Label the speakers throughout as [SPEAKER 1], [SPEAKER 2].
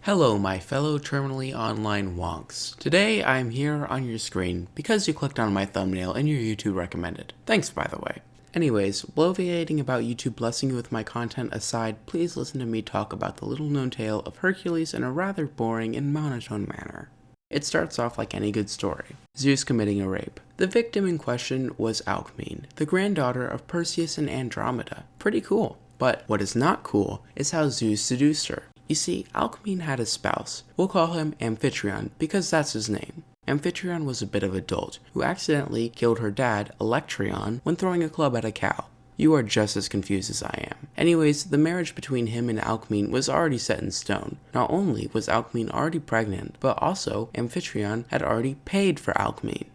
[SPEAKER 1] Hello my fellow terminally online wonks. Today I'm here on your screen because you clicked on my thumbnail and your YouTube recommended. Thanks by the way. Anyways, bloviating about YouTube blessing you with my content aside, please listen to me talk about the little known tale of Hercules in a rather boring and monotone manner. It starts off like any good story. Zeus committing a rape. The victim in question was Alcmene, the granddaughter of Perseus and Andromeda. Pretty cool. But what is not cool is how Zeus seduced her. You see, Alcmene had a spouse. We'll call him Amphitryon because that's his name. Amphitryon was a bit of a dolt who accidentally killed her dad, Electryon, when throwing a club at a cow. You are just as confused as I am. Anyways, the marriage between him and Alcmene was already set in stone. Not only was Alcmene already pregnant, but also Amphitryon had already paid for Alcmene.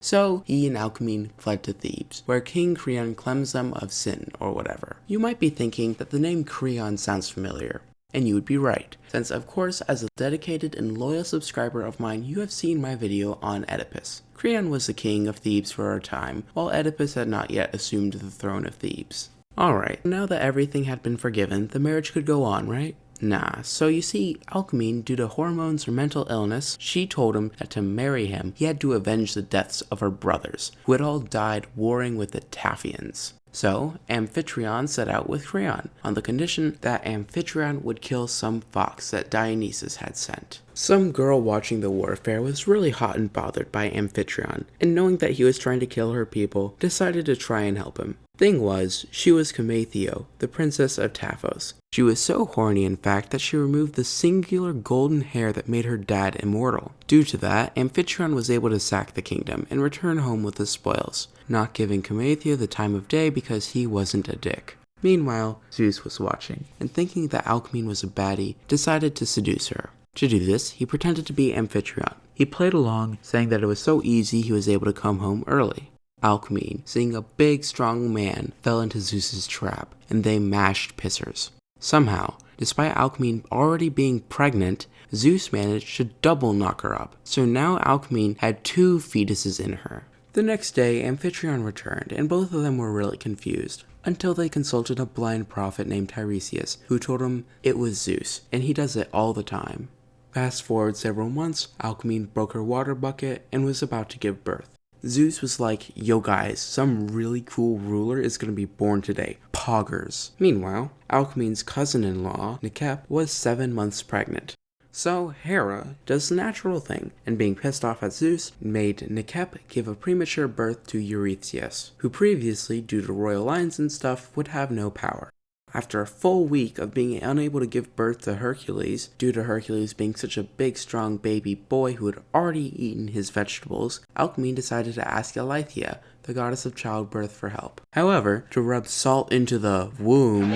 [SPEAKER 1] So, he and Alcmene fled to Thebes, where King Creon cleansed them of sin or whatever. You might be thinking that the name Creon sounds familiar. And you would be right, since of course as a dedicated and loyal subscriber of mine you have seen my video on Oedipus. Creon was the king of Thebes for a time, while Oedipus had not yet assumed the throne of Thebes. Alright, now that everything had been forgiven, the marriage could go on, right? Nah, so you see, Alcmene, due to hormones or mental illness, she told him that to marry him, he had to avenge the deaths of her brothers, who had all died warring with the Taphians. So, Amphitryon set out with Creon, on the condition that Amphitryon would kill some fox that Dionysus had sent. Some girl watching the warfare was really hot and bothered by Amphitryon, and knowing that he was trying to kill her people, decided to try and help him. Thing was, she was Camathio, the princess of Taphos. She was so horny in fact that she removed the singular golden hair that made her dad immortal. Due to that, Amphitryon was able to sack the kingdom and return home with the spoils, not giving Camathio the time of day because he wasn't a dick. Meanwhile, Zeus was watching, and thinking that Alcmene was a baddie, decided to seduce her. To do this, he pretended to be Amphitryon. He played along, saying that it was so easy he was able to come home early. Alcmene, seeing a big, strong man, fell into Zeus's trap, and they mashed pissers. Somehow, despite Alcmene already being pregnant, Zeus managed to double knock her up, so now Alcmene had 2 fetuses in her. The next day, Amphitryon returned, and both of them were really confused, until they consulted a blind prophet named Tiresias, who told them it was Zeus, and he does it all the time. Fast forward several months, Alcmene broke her water bucket and was about to give birth. Zeus was like, yo guys, some really cool ruler is gonna be born today. Poggers. Meanwhile, Alcmene's cousin-in-law, Nikep, was 7 months pregnant. So Hera does the natural thing, and being pissed off at Zeus, made Nikep give a premature birth to Eurystheus, who previously, due to royal lines and stuff, would have no power. After a full week of being unable to give birth to Hercules, due to Hercules being such a big strong baby boy who had already eaten his vegetables, Alcmene decided to ask Aletheia, the goddess of childbirth, for help. However, to rub salt into the womb,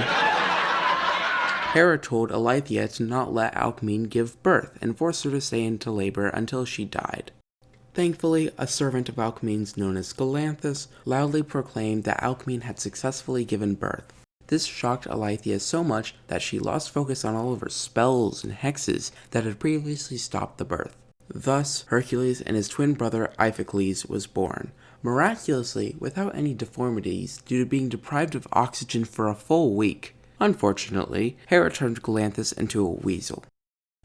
[SPEAKER 1] Hera told Aletheia to not let Alcmene give birth and forced her to stay into labor until she died. Thankfully, a servant of Alcmene's known as Galanthus loudly proclaimed that Alcmene had successfully given birth. This shocked Aletheia so much that she lost focus on all of her spells and hexes that had previously stopped the birth. Thus, Hercules and his twin brother Iphicles was born, miraculously without any deformities due to being deprived of oxygen for a full week. Unfortunately, Hera turned Galanthus into a weasel.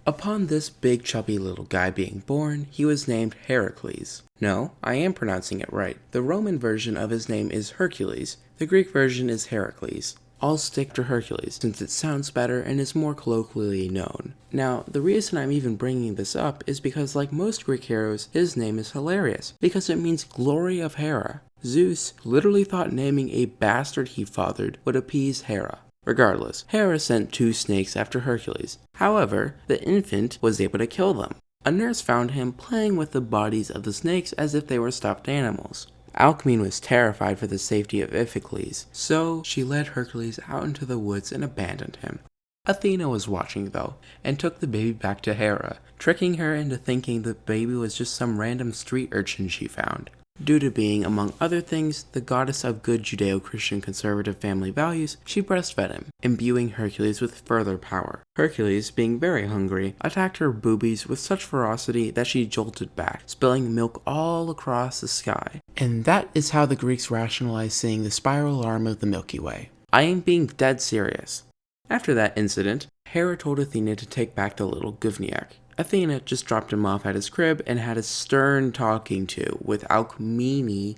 [SPEAKER 1] Upon this big chubby little guy being born, he was named Heracles. No, I am pronouncing it right. The Roman version of his name is Hercules, the Greek version is Heracles. I'll stick to Hercules since it sounds better and is more colloquially known. Now, the reason I'm even bringing this up is because like most Greek heroes, his name is hilarious, because it means glory of Hera. Zeus literally thought naming a bastard he fathered would appease Hera. Regardless, Hera sent 2 snakes after Hercules. However, the infant was able to kill them. A nurse found him playing with the bodies of the snakes as if they were stuffed animals. Alcmene was terrified for the safety of Iphicles, so she led Hercules out into the woods and abandoned him. Athena was watching though, and took the baby back to Hera, tricking her into thinking the baby was just some random street urchin she found. Due to being, among other things, the goddess of good Judeo-Christian conservative family values, she breastfed him, imbuing Hercules with further power. Hercules, being very hungry, attacked her boobies with such ferocity that she jolted back, spilling milk all across the sky. And that is how the Greeks rationalized seeing the spiral arm of the Milky Way. I am being dead serious. After that incident, Hera told Athena to take back the little Guvniak. Athena just dropped him off at his crib and had a stern talking to with Alcmene.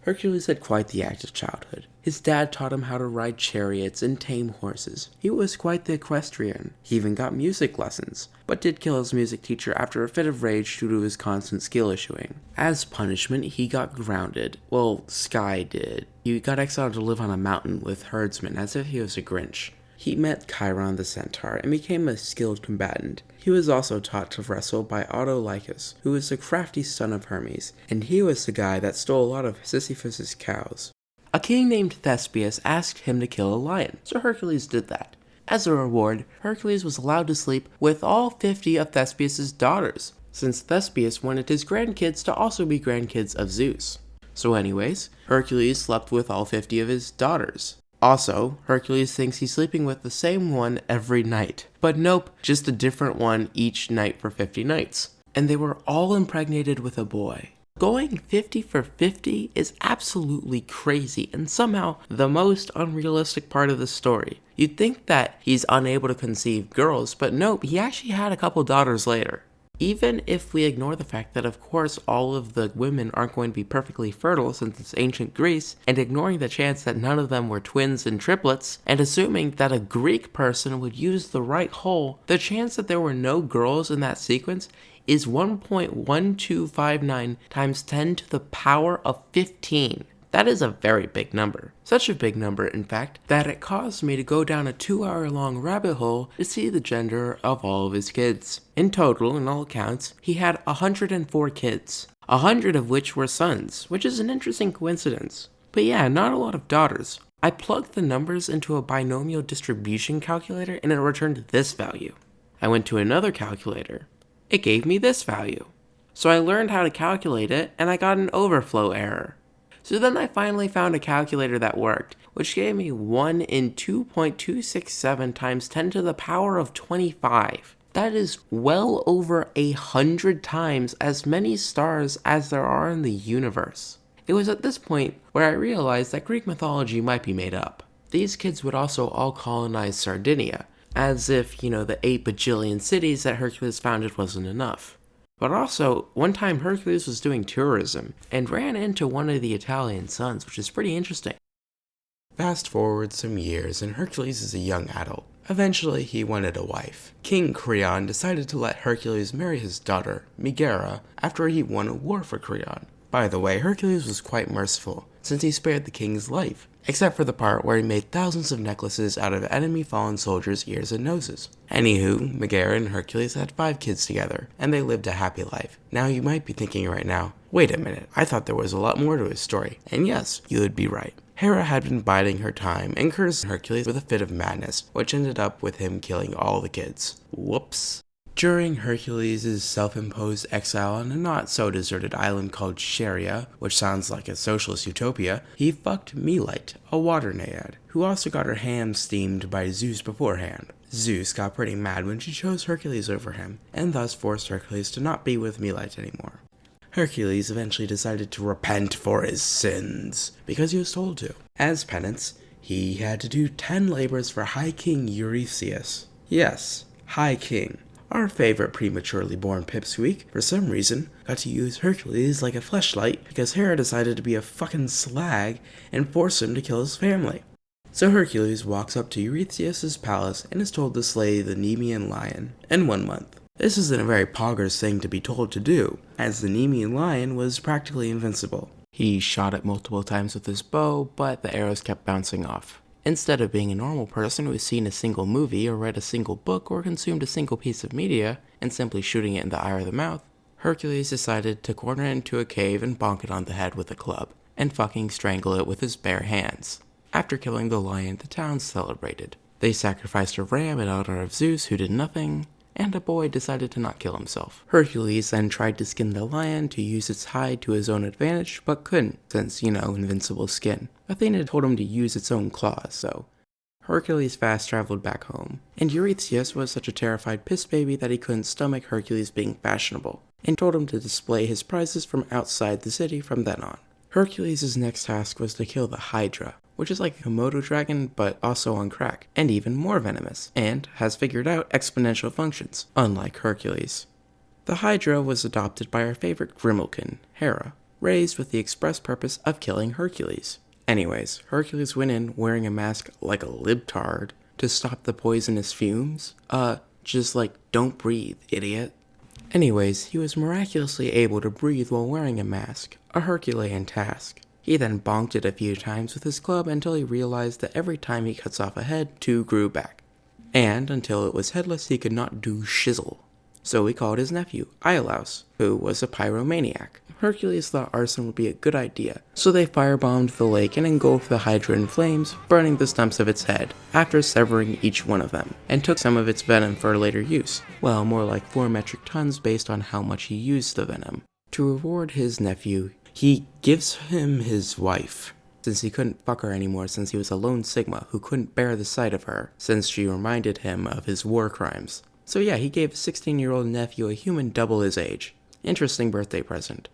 [SPEAKER 1] Hercules had quite the active childhood. His dad taught him how to ride chariots and tame horses. He was quite the equestrian. He even got music lessons, but did kill his music teacher after a fit of rage due to his constant skill issuing. As punishment, he got grounded. Well, Sky did. He got exiled to live on a mountain with herdsmen as if he was a Grinch. He met Chiron the Centaur and became a skilled combatant. He was also taught to wrestle by Autolycus, who was the crafty son of Hermes, and he was the guy that stole a lot of Sisyphus's cows. A king named Thespius asked him to kill a lion, so Hercules did that. As a reward, Hercules was allowed to sleep with all 50 of Thespius's daughters, since Thespius wanted his grandkids to also be grandkids of Zeus. So anyways, Hercules slept with all 50 of his daughters. Also, Hercules thinks he's sleeping with the same one every night. But nope, just a different one each night for 50 nights. And they were all impregnated with a boy. Going 50 for 50 is absolutely crazy and somehow the most unrealistic part of the story. You'd think that he's unable to conceive girls, but nope, he actually had a couple daughters later. Even if we ignore the fact that of course all of the women aren't going to be perfectly fertile since it's ancient Greece, and ignoring the chance that none of them were twins and triplets, and assuming that a Greek person would use the right hole, the chance that there were no girls in that sequence is 1.1259 times 10 to the power of 15. That is a very big number. Such a big number, in fact, that it caused me to go down a 2-hour-long rabbit hole to see the gender of all of his kids. In total, in all accounts, he had 104 kids, 100 of which were sons, which is an interesting coincidence. But yeah, not a lot of daughters. I plugged the numbers into a binomial distribution calculator and it returned this value. I went to another calculator. It gave me this value. So I learned how to calculate it and I got an overflow error. So then I finally found a calculator that worked, which gave me 1 in 2.267 times 10 to the power of 25. That is well over 100 times as many stars as there are in the universe. It was at this point where I realized that Greek mythology might be made up. These kids would also all colonize Sardinia, as if, the 8 bajillion cities that Hercules founded wasn't enough. But also, one time Hercules was doing tourism and ran into one of the Italian sons, which is pretty interesting. Fast forward some years and Hercules is a young adult. Eventually, he wanted a wife. King Creon decided to let Hercules marry his daughter, Megara, after he won a war for Creon. By the way, Hercules was quite merciful, since he spared the king's life, except for the part where he made thousands of necklaces out of enemy fallen soldiers' ears and noses. Anywho, Megara and Hercules had 5 kids together, and they lived a happy life. Now you might be thinking right now, wait a minute, I thought there was a lot more to his story. And yes, you would be right. Hera had been biding her time and cursed Hercules with a fit of madness, which ended up with him killing all the kids. Whoops. During Hercules' self-imposed exile on a not-so-deserted island called Scheria, which sounds like a socialist utopia, he fucked Melite, a water naiad, who also got her ham steamed by Zeus beforehand. Zeus got pretty mad when she chose Hercules over him, and thus forced Hercules to not be with Melite anymore. Hercules eventually decided to repent for his sins, because he was told to. As penance, he had to do 10 labors for High King Eurystheus. Yes, High King. Our favorite prematurely born pipsqueak, for some reason, got to use Hercules like a fleshlight because Hera decided to be a fucking slag and force him to kill his family. So Hercules walks up to Eurystheus' palace and is told to slay the Nemean lion in 1 month. This isn't a very poggers thing to be told to do, as the Nemean lion was practically invincible. He shot it multiple times with his bow, but the arrows kept bouncing off. Instead of being a normal person who has seen a single movie or read a single book or consumed a single piece of media and simply shooting it in the eye or the mouth, Hercules decided to corner it into a cave and bonk it on the head with a club, and fucking strangle it with his bare hands. After killing the lion, the town celebrated. They sacrificed a ram in honor of Zeus, who did nothing, and a boy decided to not kill himself. Hercules then tried to skin the lion to use its hide to his own advantage, but couldn't, since, invincible skin. Athena told him to use its own claws, so Hercules fast traveled back home. And Eurystheus was such a terrified piss baby that he couldn't stomach Hercules being fashionable, and told him to display his prizes from outside the city from then on. Hercules' next task was to kill the Hydra, which is like a Komodo dragon but also on crack, and even more venomous, and has figured out exponential functions, unlike Hercules. The Hydra was adopted by our favorite Grimalkin, Hera, raised with the express purpose of killing Hercules. Anyways, Hercules went in wearing a mask like a libtard to stop the poisonous fumes. Just like, don't breathe, idiot. Anyways, he was miraculously able to breathe while wearing a mask, a Herculean task. He then bonked it a few times with his club until he realized that every time he cuts off a head, 2 grew back. And until it was headless, he could not do shizzle. So he called his nephew, Iolaus, who was a pyromaniac. Hercules thought arson would be a good idea, so they firebombed the lake and engulfed the Hydra in flames, burning the stumps of its head, after severing each one of them, and took some of its venom for later use. Well, more like 4 metric tons based on how much he used the venom. To reward his nephew, he gives him his wife, since he couldn't fuck her anymore since he was a lone Sigma who couldn't bear the sight of her, since she reminded him of his war crimes. So yeah, he gave a 16-year-old nephew a human double his age. Interesting birthday present.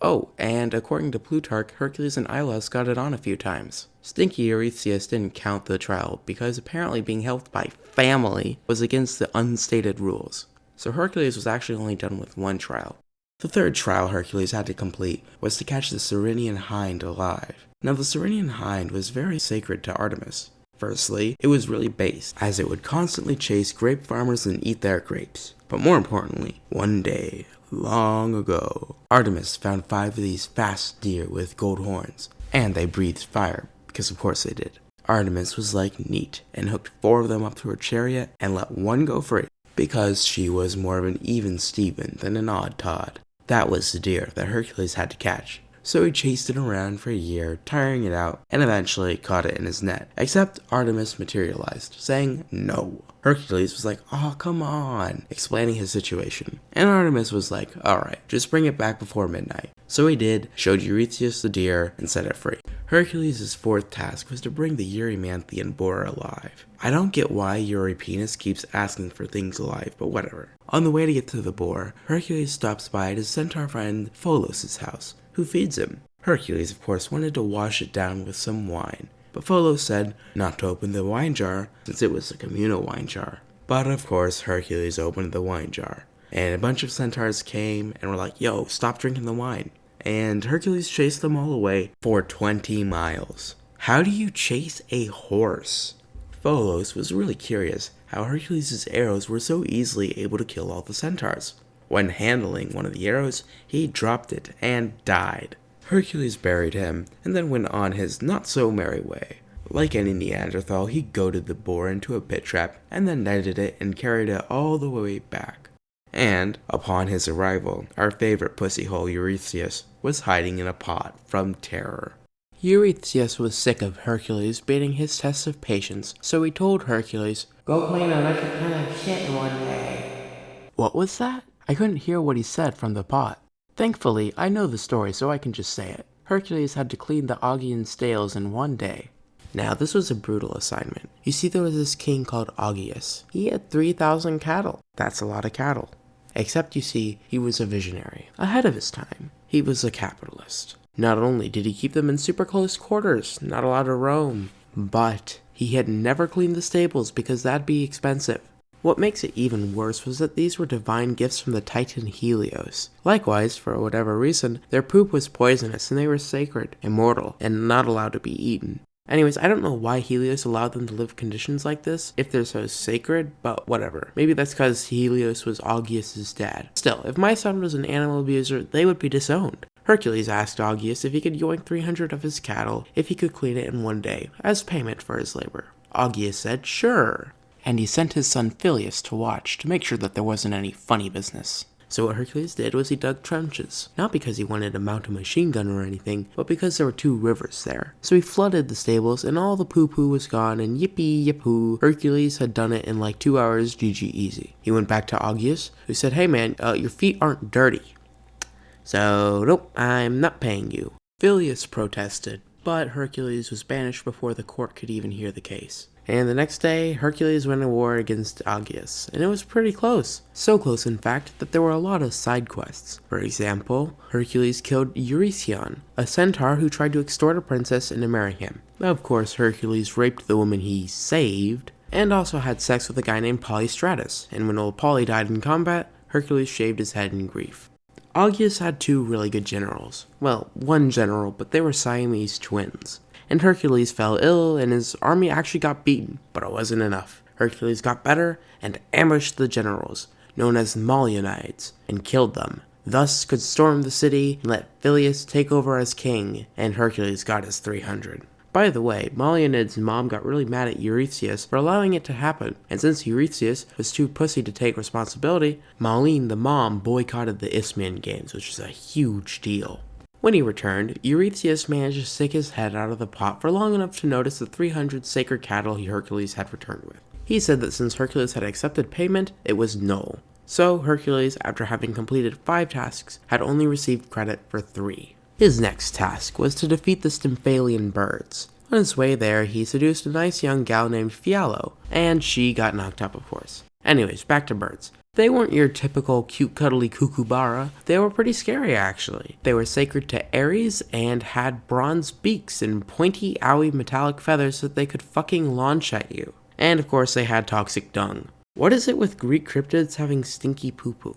[SPEAKER 1] Oh, and according to Plutarch, Hercules and Iolaus got it on a few times. Stinky Eurystheus didn't count the trial because apparently being helped by family was against the unstated rules. So Hercules was actually only done with 1 trial. The 3rd trial Hercules had to complete was to catch the Cyrenian hind alive. Now the Cyrenian hind was very sacred to Artemis. Firstly, it was really based, as it would constantly chase grape farmers and eat their grapes. But more importantly, one day, long ago, Artemis found 5 of these fast deer with gold horns, and they breathed fire, because of course they did. Artemis was like neat, and hooked 4 of them up to her chariot and let 1 go free, because she was more of an even Steven than an odd Todd. That was the deer that Hercules had to catch. So he chased it around for a year, tiring it out, and eventually caught it in his net. Except Artemis materialized, saying no. Hercules was like, "Aw, come on," explaining his situation. And Artemis was like, "Alright, just bring it back before midnight." So he did, showed Eurystheus the deer, and set it free. Hercules' 4th task was to bring the Eurymanthian boar alive. I don't get why Eurypenus keeps asking for things alive, but whatever. On the way to get to the boar, Hercules stops by his centaur friend Pholos' house, who feeds him. Hercules, of course, wanted to wash it down with some wine, but Pholos said not to open the wine jar since it was a communal wine jar. But of course, Hercules opened the wine jar, and a bunch of centaurs came and were like, "Yo, stop drinking the wine." And Hercules chased them all away for 20 miles. How do you chase a horse? Pholos was really curious how Hercules' arrows were so easily able to kill all the centaurs. When handling one of the arrows, he dropped it and died. Hercules buried him, and then went on his not-so-merry way. Like any Neanderthal, he goaded the boar into a pit trap, and then netted it and carried it all the way back. And, upon his arrival, our favorite pussyhole Eurystheus was hiding in a pot from terror. Eurystheus was sick of Hercules beating his test of patience, so he told Hercules, "Go clean a bunch of kind of shit in one day." What was that? I couldn't hear what he said from the pot. Thankfully, I know the story, so I can just say it. Hercules had to clean the Augean stalls in 1 day. Now, this was a brutal assignment. You see, there was this king called Augeas. He had 3,000 cattle. That's a lot of cattle. Except, you see, he was a visionary, ahead of his time. He was a capitalist. Not only did he keep them in super close quarters, not allowed to roam, but he had never cleaned the stables because that'd be expensive. What makes it even worse was that these were divine gifts from the Titan Helios. Likewise, for whatever reason, their poop was poisonous and they were sacred, immortal, and not allowed to be eaten. Anyways, I don't know why Helios allowed them to live conditions like this, if they're so sacred, but whatever. Maybe that's because Helios was Augeas' dad. Still, if my son was an animal abuser, they would be disowned. Hercules asked Augeas if he could yoink 300 of his cattle if he could clean it in 1 day, as payment for his labor. Augeas said, "Sure." And he sent his son Phyleus to watch to make sure that there wasn't any funny business. So what Hercules did was he dug trenches, not because he wanted to mount a machine gun or anything, but because there were 2 rivers there. So he flooded the stables and all the poo-poo was gone and yippee yippoo, Hercules had done it in like 2 hours, GG easy. He went back to Augeas, who said, "Hey man, your feet aren't dirty. So nope, I'm not paying you." Phyleus protested, but Hercules was banished before the court could even hear the case. And the next day, Hercules went to war against Algius, and it was pretty close. So close, in fact, that there were a lot of side quests. For example, Hercules killed Eurytion, a centaur who tried to extort a princess into marrying him. Of course, Hercules raped the woman he saved, and also had sex with a guy named Polystratus, and when old Poly died in combat, Hercules shaved his head in grief. Algius had 2 really good generals. Well, 1 general, but they were Siamese twins. And Hercules fell ill, and his army actually got beaten, but it wasn't enough. Hercules got better and ambushed the generals, known as Molionides, and killed them. Thus could storm the city and let Phyleus take over as king, and Hercules got his 300. By the way, Molionides' mom got really mad at Eurystheus for allowing it to happen, and since Eurystheus was too pussy to take responsibility, Maline, the mom, boycotted the Isthmian Games, which is a huge deal. When he returned, Eurystheus managed to stick his head out of the pot for long enough to notice the 300 sacred cattle Hercules had returned with. He said that since Hercules had accepted payment, it was null. So Hercules, after having completed 5 tasks, had only received credit for 3. His next task was to defeat the Stymphalian birds. On his way there, he seduced a nice young gal named Fialo, and she got knocked up, of course. Anyways, back to birds. They weren't your typical cute cuddly kookaburra, they were pretty scary actually. They were sacred to Ares and had bronze beaks and pointy owie metallic feathers so that they could fucking launch at you. And of course they had toxic dung. What is it with Greek cryptids having stinky poo-poo?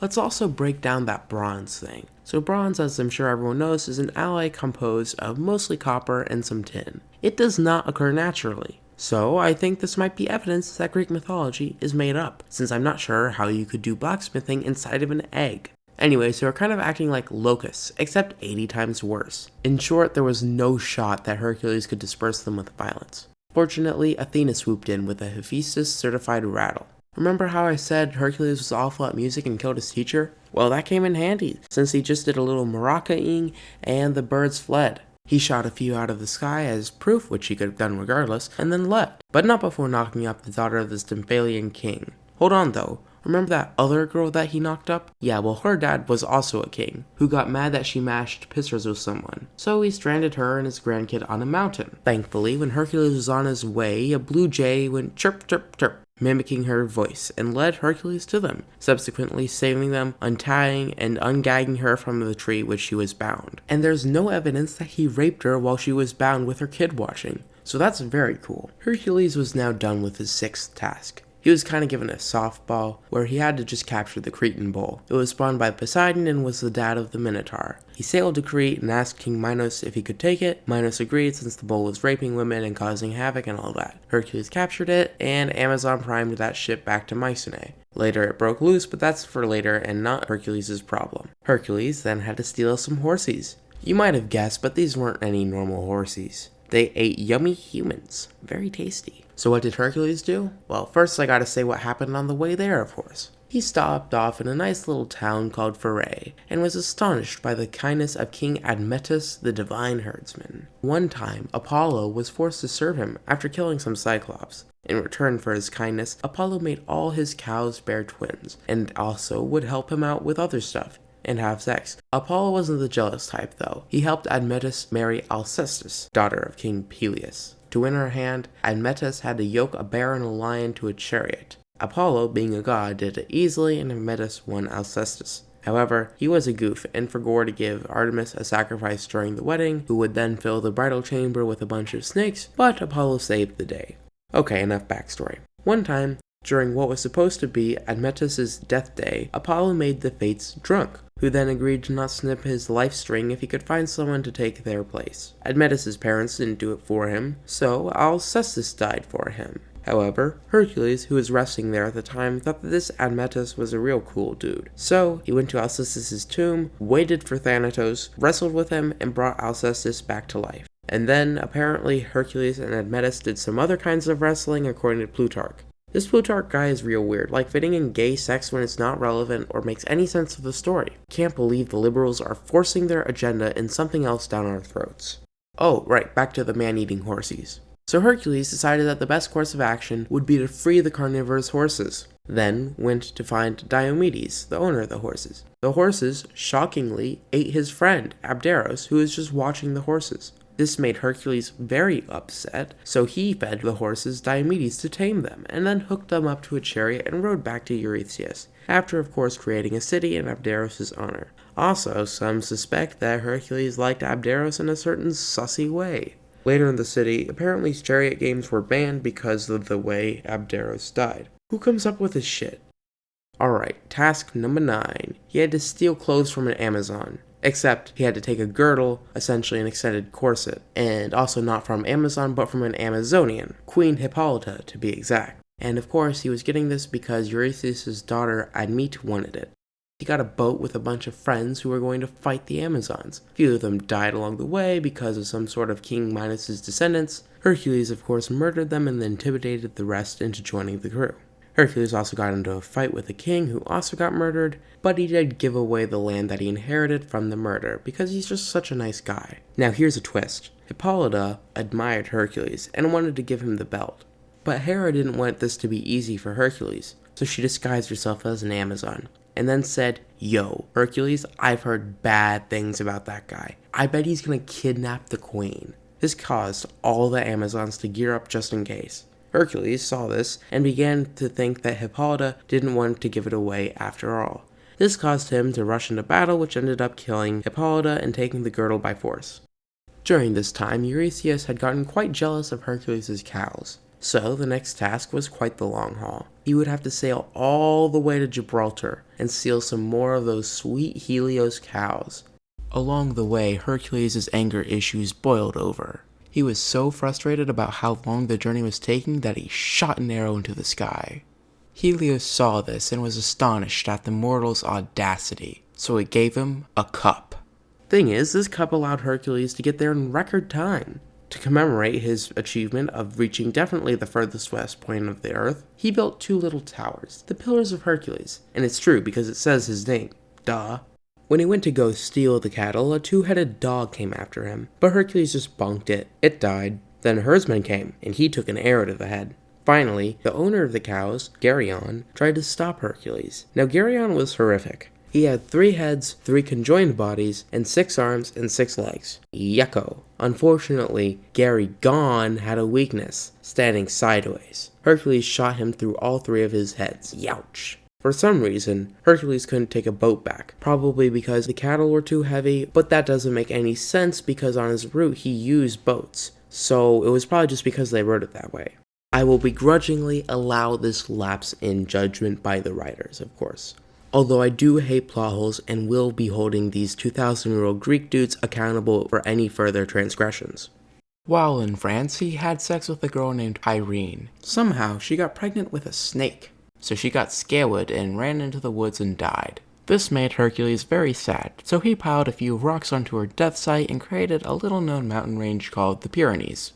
[SPEAKER 1] Let's also break down that bronze thing. So bronze, as I'm sure everyone knows, is an alloy composed of mostly copper and some tin. It does not occur naturally. So I think this might be evidence that Greek mythology is made up, since I'm not sure how you could do blacksmithing inside of an egg. Anyways, they were kind of acting like locusts, except 80 times worse. In short, there was no shot that Hercules could disperse them with violence. Fortunately, Athena swooped in with a Hephaestus certified rattle. Remember how I said Hercules was awful at music and killed his teacher? Well, that came in handy, since he just did a little maraca-ing and the birds fled. He shot a few out of the sky as proof, which he could have done regardless, and then left, but not before knocking up the daughter of the Stymphalian king. Hold on though, remember that other girl that he knocked up? Yeah, well her dad was also a king, who got mad that she mashed pistols with someone, so he stranded her and his grandkid on a mountain. Thankfully, when Hercules was on his way, a blue jay went chirp chirp chirp, mimicking her voice, and led Hercules to them, subsequently saving them, untying and ungagging her from the tree which she was bound. And there's no evidence that he raped her while she was bound with her kid watching, so that's very cool. Hercules was now done with his 6th task. He was kind of given a softball, where he had to just capture the Cretan bull. It was spawned by Poseidon and was the dad of the Minotaur. He sailed to Crete and asked King Minos if he could take it. Minos agreed since the bull was raping women and causing havoc and all that. Hercules captured it, and Amazon primed that ship back to Mycenae. Later it broke loose, but that's for later and not Hercules' problem. Hercules then had to steal some horsies. You might have guessed, but these weren't any normal horsies. They ate yummy humans. Very tasty. So what did Hercules do? Well, first I gotta say what happened on the way there, of course. He stopped off in a nice little town called Pherae, and was astonished by the kindness of King Admetus, the divine herdsman. One time, Apollo was forced to serve him after killing some Cyclops. In return for his kindness, Apollo made all his cows bear twins, and also would help him out with other stuff, and have sex. Apollo wasn't the jealous type though. He helped Admetus marry Alcestis, daughter of King Peleus. To win her hand, Admetus had to yoke a bear and a lion to a chariot. Apollo, being a god, did it easily and Admetus won Alcestis. However, he was a goof and forgot to give Artemis a sacrifice during the wedding, who would then fill the bridal chamber with a bunch of snakes, but Apollo saved the day. Okay, enough backstory. One time, during what was supposed to be Admetus' death day, Apollo made the Fates drunk, who then agreed to not snip his life string if he could find someone to take their place. Admetus' parents didn't do it for him, so Alcestis died for him. However, Hercules, who was resting there at the time, thought that this Admetus was a real cool dude. So, he went to Alcestis' tomb, waited for Thanatos, wrestled with him, and brought Alcestis back to life. And then, apparently, Hercules and Admetus did some other kinds of wrestling according to Plutarch. This Plutarch guy is real weird, like fitting in gay sex when it's not relevant or makes any sense of the story. Can't believe the liberals are forcing their agenda in something else down our throats. Oh, right, back to the man-eating horsies. So Hercules decided that the best course of action would be to free the carnivorous horses. Then went to find Diomedes, the owner of the horses. The horses, shockingly, ate his friend, Abderos, who was just watching the horses. This made Hercules very upset, so he fed the horses Diomedes to tame them, and then hooked them up to a chariot and rode back to Eurystheus, after of course creating a city in Abderos's honor. Also, some suspect that Hercules liked Abderos in a certain sussy way. Later in the city, apparently chariot games were banned because of the way Abderos died. Who comes up with this shit? Alright, task number 9. He had to steal clothes from an Amazon. Except he had to take a girdle, essentially an extended corset, and also not from Amazon but from an Amazonian, Queen Hippolyta to be exact. And of course he was getting this because Eurystheus' daughter Admit wanted it. He got a boat with a bunch of friends who were going to fight the Amazons. A few of them died along the way because of some sort of King Minos's descendants. Hercules of course murdered them and then intimidated the rest into joining the crew. Hercules also got into a fight with a king who also got murdered, but he did give away the land that he inherited from the murder because he's just such a nice guy. Now here's a twist. Hippolyta admired Hercules and wanted to give him the belt. But Hera didn't want this to be easy for Hercules, so she disguised herself as an Amazon, and then said, "Yo, Hercules, I've heard bad things about that guy. I bet he's gonna kidnap the queen." This caused all the Amazons to gear up just in case. Hercules saw this and began to think that Hippolyta didn't want to give it away after all. This caused him to rush into battle, which ended up killing Hippolyta and taking the girdle by force. During this time, Eurystheus had gotten quite jealous of Hercules' cows. So the next task was quite the long haul. He would have to sail all the way to Gibraltar and steal some more of those sweet Helios cows. Along the way, Hercules' anger issues boiled over. He was so frustrated about how long the journey was taking that he shot an arrow into the sky. Helios saw this and was astonished at the mortal's audacity, so it gave him a cup. Thing is, this cup allowed Hercules to get there in record time. To commemorate his achievement of reaching definitely the furthest west point of the earth, he built 2 little towers, the Pillars of Hercules, and it's true because it says his name. Duh. When he went to go steal the cattle, a 2-headed dog came after him, but Hercules just bonked it. It died. Then a herdsman came, and he took an arrow to the head. Finally, the owner of the cows, Geryon, tried to stop Hercules. Now Geryon was horrific. He had 3 heads, 3 conjoined bodies, and 6 arms and 6 legs. Yucko. Unfortunately, Geryon had a weakness, standing sideways. Hercules shot him through all 3 of his heads. Youch. For some reason, Hercules couldn't take a boat back, probably because the cattle were too heavy, but that doesn't make any sense because on his route he used boats, so it was probably just because they wrote it that way. I will begrudgingly allow this lapse in judgment by the writers, of course. Although I do hate plot holes and will be holding these 2,000-year-old Greek dudes accountable for any further transgressions. While in France, he had sex with a girl named Irene. Somehow, she got pregnant with a snake. So she got scared and ran into the woods and died. This made Hercules very sad, so he piled a few rocks onto her death site and created a little-known mountain range called the Pyrenees.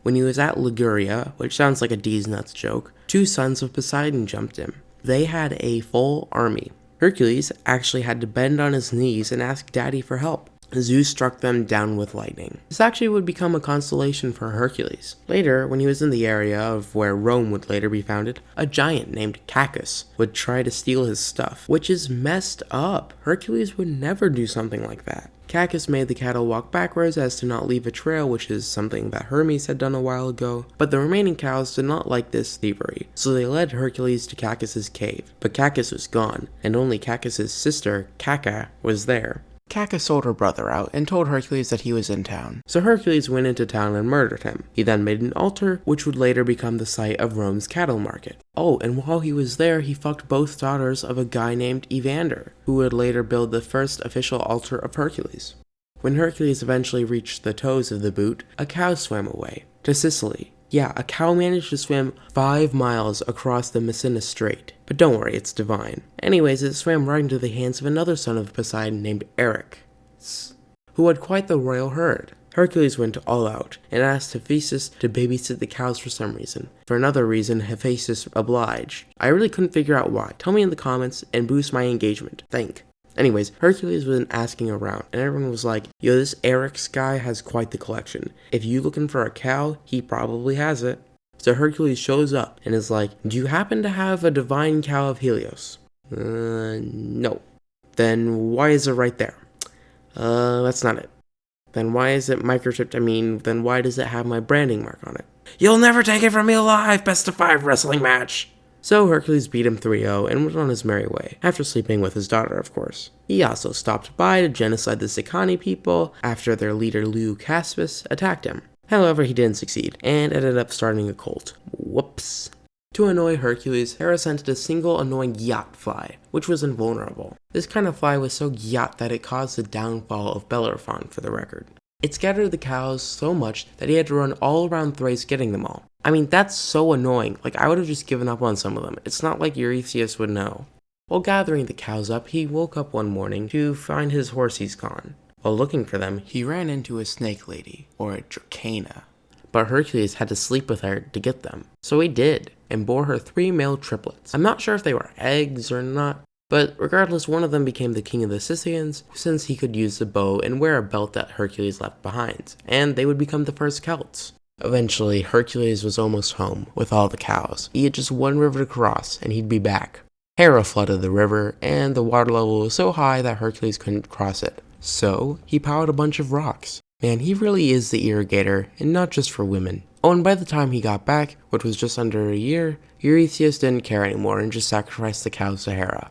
[SPEAKER 1] When he was at Liguria, which sounds like a D's Nuts joke, 2 sons of Poseidon jumped him. They had a full army. Hercules actually had to bend on his knees and ask Daddy for help. Zeus struck them down with lightning. This actually would become a consolation for Hercules. Later, when he was in the area of where Rome would later be founded, a giant named Cacus would try to steal his stuff, which is messed up. Hercules would never do something like that. Cacus made the cattle walk backwards as to not leave a trail, which is something that Hermes had done a while ago, but the remaining cows did not like this thievery, so they led Hercules to Cacus's cave. But Cacus was gone, and only Cacus's sister, Caca, was there. Caca sold her brother out and told Hercules that he was in town. So Hercules went into town and murdered him. He then made an altar, which would later become the site of Rome's cattle market. Oh, and while he was there, he fucked both daughters of a guy named Evander, who would later build the first official altar of Hercules. When Hercules eventually reached the toes of the boot, a cow swam away to Sicily. Yeah, a cow managed to swim 5 miles across the Messina Strait. But don't worry, it's divine. Anyways, it swam right into the hands of another son of Poseidon named Eric, who had quite the royal herd. Hercules went all out and asked Hephaestus to babysit the cows for some reason. For another reason, Hephaestus obliged. I really couldn't figure out why. Tell me in the comments and boost my engagement. Thank. Anyways, Hercules was asking around, and everyone was like, yo, this Eric's guy has quite the collection. If you looking for a cow, he probably has it. So Hercules shows up and is like, do you happen to have a divine cow of Helios? No. Then why is it right there? That's not it. Then why is it microchipped? Then why does it have my branding mark on it? You'll never take it from me alive, best of 5 wrestling match! So Hercules beat him 3-0 and went on his merry way, after sleeping with his daughter, of course. He also stopped by to genocide the Sicani people after their leader Lou Caspis attacked him. However, he didn't succeed, and ended up starting a cult. Whoops. To annoy Hercules, Hera sent a single annoying yacht fly, which was invulnerable. This kind of fly was so yacht that it caused the downfall of Bellerophon, for the record. It scattered the cows so much that he had to run all around Thrace getting them all. That's so annoying. I would have just given up on some of them. It's not like Eurystheus would know. While gathering the cows up, he woke up one morning to find his horses gone. While looking for them, he ran into a snake lady, or a Dracana. But Hercules had to sleep with her to get them. So he did, and bore her 3 male triplets. I'm not sure if they were eggs or not, but regardless, one of them became the king of the Scythians, since he could use the bow and wear a belt that Hercules left behind, and they would become the first Celts. Eventually, Hercules was almost home with all the cows. He had just one river to cross, and he'd be back. Hera flooded the river, and the water level was so high that Hercules couldn't cross it. So, he piled a bunch of rocks. Man, he really is the irrigator, and not just for women. Oh, and by the time he got back, which was just under a year, Eurystheus didn't care anymore and just sacrificed the cows to Hera.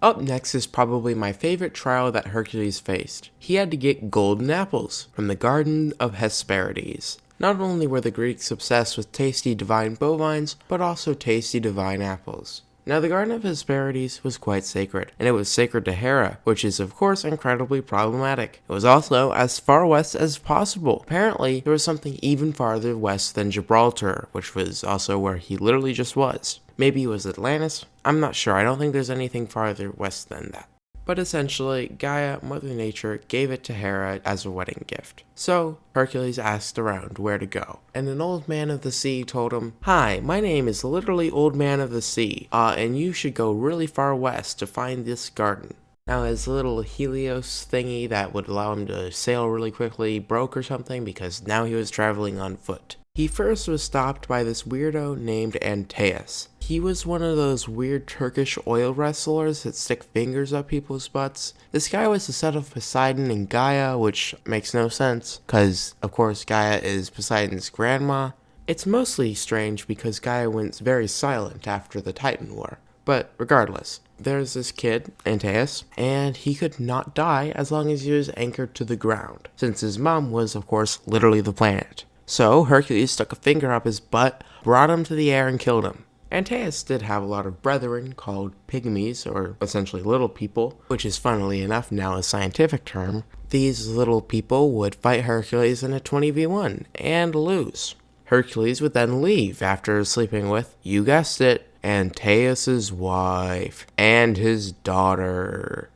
[SPEAKER 1] Up next is probably my favorite trial that Hercules faced. He had to get golden apples from the Garden of Hesperides. Not only were the Greeks obsessed with tasty divine bovines, but also tasty divine apples. Now the Garden of Hesperides was quite sacred, and it was sacred to Hera, which is of course incredibly problematic. It was also as far west as possible. Apparently, there was something even farther west than Gibraltar, which was also where he literally just was. Maybe it was Atlantis? I'm not sure, I don't think there's anything farther west than that. But essentially, Gaia, Mother Nature, gave it to Hera as a wedding gift. So, Hercules asked around where to go, and an old man of the sea told him, "Hi, my name is literally Old Man of the Sea, and you should go really far west to find this garden." Now his little Helios thingy that would allow him to sail really quickly broke or something because now he was traveling on foot. He first was stopped by this weirdo named Antaeus. He was one of those weird Turkish oil wrestlers that stick fingers up people's butts. This guy was the son of Poseidon and Gaia, which makes no sense, because of course Gaia is Poseidon's grandma. It's mostly strange because Gaia went very silent after the Titan War. But regardless, there's this kid, Antaeus, and he could not die as long as he was anchored to the ground, since his mom was of course literally the planet. So Hercules stuck a finger up his butt, brought him to the air and killed him. Antaeus did have a lot of brethren called pygmies, or essentially little people, which is funnily enough now a scientific term. These little people would fight Hercules in a 20v1 and lose. Hercules would then leave after sleeping with, you guessed it, Antaeus' wife and his daughter.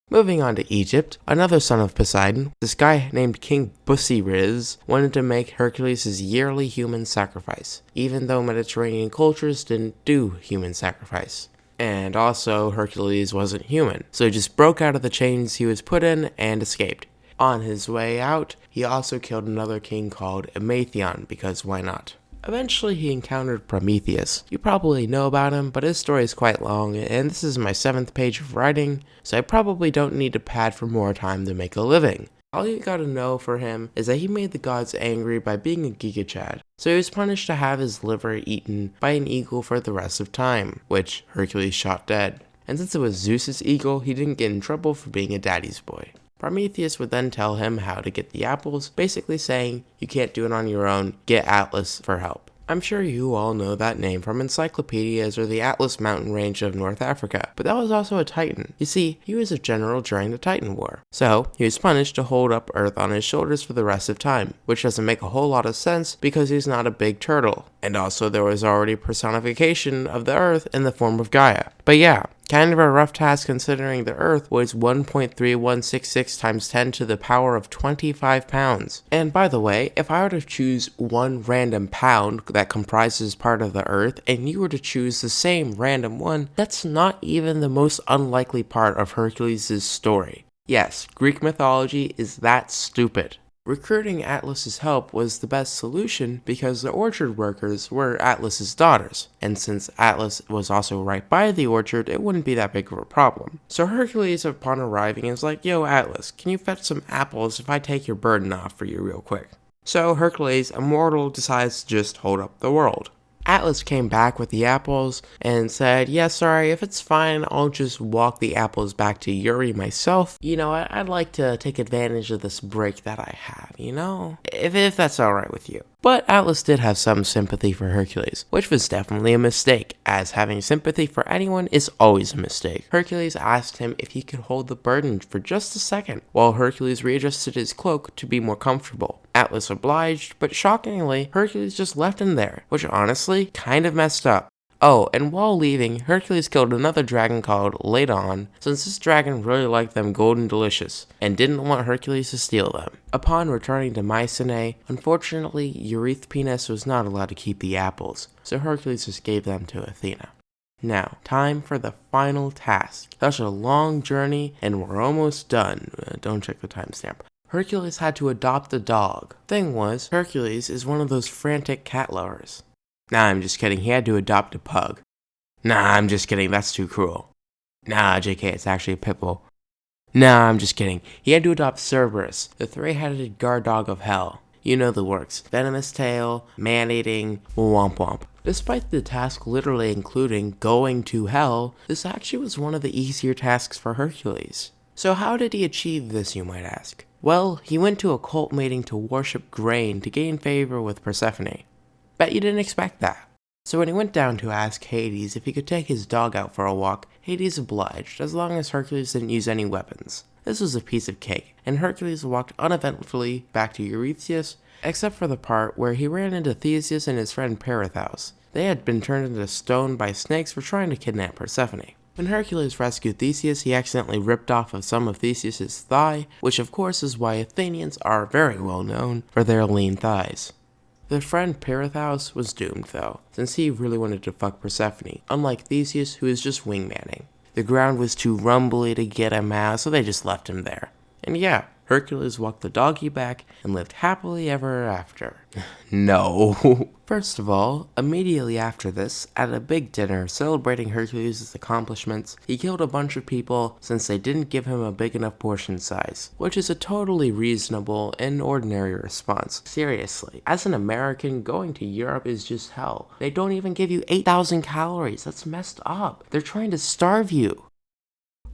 [SPEAKER 1] Moving on to Egypt, another son of Poseidon, this guy named King Busiris, wanted to make Hercules his yearly human sacrifice, even though Mediterranean cultures didn't do human sacrifice. And also, Hercules wasn't human, so he just broke out of the chains he was put in and escaped. On his way out, he also killed another king called Emathion, because why not? Eventually, he encountered Prometheus. You probably know about him, but his story is quite long, and this is my 7th page of writing, so I probably don't need to pad for more time to make a living. All you gotta know for him is that he made the gods angry by being a Giga Chad, so he was punished to have his liver eaten by an eagle for the rest of time, which Hercules shot dead. And since it was Zeus's eagle, he didn't get in trouble for being a daddy's boy. Prometheus would then tell him how to get the apples, basically saying, you can't do it on your own, get Atlas for help. I'm sure you all know that name from encyclopedias or the Atlas mountain range of North Africa, but that was also a titan. You see, he was a general during the Titan War. So, he was punished to hold up Earth on his shoulders for the rest of time, which doesn't make a whole lot of sense because he's not a big turtle. And also there was already personification of the Earth in the form of Gaia. But yeah, kind of a rough task considering the Earth was 1.3166 times 10 to the power of 25 pounds. And by the way, if I were to choose one random pound that comprises part of the Earth, and you were to choose the same random one, that's not even the most unlikely part of Hercules' story. Yes, Greek mythology is that stupid. Recruiting Atlas's help was the best solution because the orchard workers were Atlas's daughters, and since Atlas was also right by the orchard, it wouldn't be that big of a problem. So Hercules, upon arriving, is like, "Yo, Atlas, can you fetch some apples if I take your burden off for you real quick?" So Hercules, a mortal, decides to just hold up the world. Atlas came back with the apples and said, "Yeah, sorry, if it's fine, I'll just walk the apples back to Yuri myself. I'd like to take advantage of this break that I have, if that's alright with you." But Atlas did have some sympathy for Hercules, which was definitely a mistake, as having sympathy for anyone is always a mistake. Hercules asked him if he could hold the burden for just a second, while Hercules readjusted his cloak to be more comfortable. Atlas obliged, but shockingly, Hercules just left him there, which honestly kind of messed up. Oh, and while leaving, Hercules killed another dragon called Ladon, since this dragon really liked them golden delicious, and didn't want Hercules to steal them. Upon returning to Mycenae, unfortunately, Eurythpenes was not allowed to keep the apples, so Hercules just gave them to Athena. Now, time for the final task. Such a long journey, and we're almost done. Don't check the timestamp. Hercules had to adopt a dog. Thing was, Hercules is one of those frantic cat lovers. Nah, I'm just kidding, he had to adopt a pug. Nah, I'm just kidding, that's too cruel. Nah, JK, it's actually a pit bull. Nah, I'm just kidding, he had to adopt Cerberus, the three-headed guard dog of hell. You know the works, venomous tail, man-eating, womp womp. Despite the task literally including going to hell, this actually was one of the easier tasks for Hercules. So how did he achieve this, you might ask? Well, he went to a cult meeting to worship grain to gain favor with Persephone. Bet you didn't expect that. So when he went down to ask Hades if he could take his dog out for a walk, Hades obliged, as long as Hercules didn't use any weapons. This was a piece of cake, and Hercules walked uneventfully back to Eurystheus, except for the part where he ran into Theseus and his friend Perithous. They had been turned into stone by snakes for trying to kidnap Persephone. When Hercules rescued Theseus, he accidentally ripped off of some of Theseus' thigh, which of course is why Athenians are very well known for their lean thighs. Their friend Perithous was doomed though, since he really wanted to fuck Persephone, unlike Theseus who is just wingmanning. The ground was too rumbly to get him out, so they just left him there. And yeah, Hercules walked the doggy back and lived happily ever after. No. First of all, immediately after this, at a big dinner celebrating Hercules' accomplishments, he killed a bunch of people since they didn't give him a big enough portion size, which is a totally reasonable and ordinary response. Seriously, as an American, going to Europe is just hell. They don't even give you 8,000 calories, that's messed up. They're trying to starve you.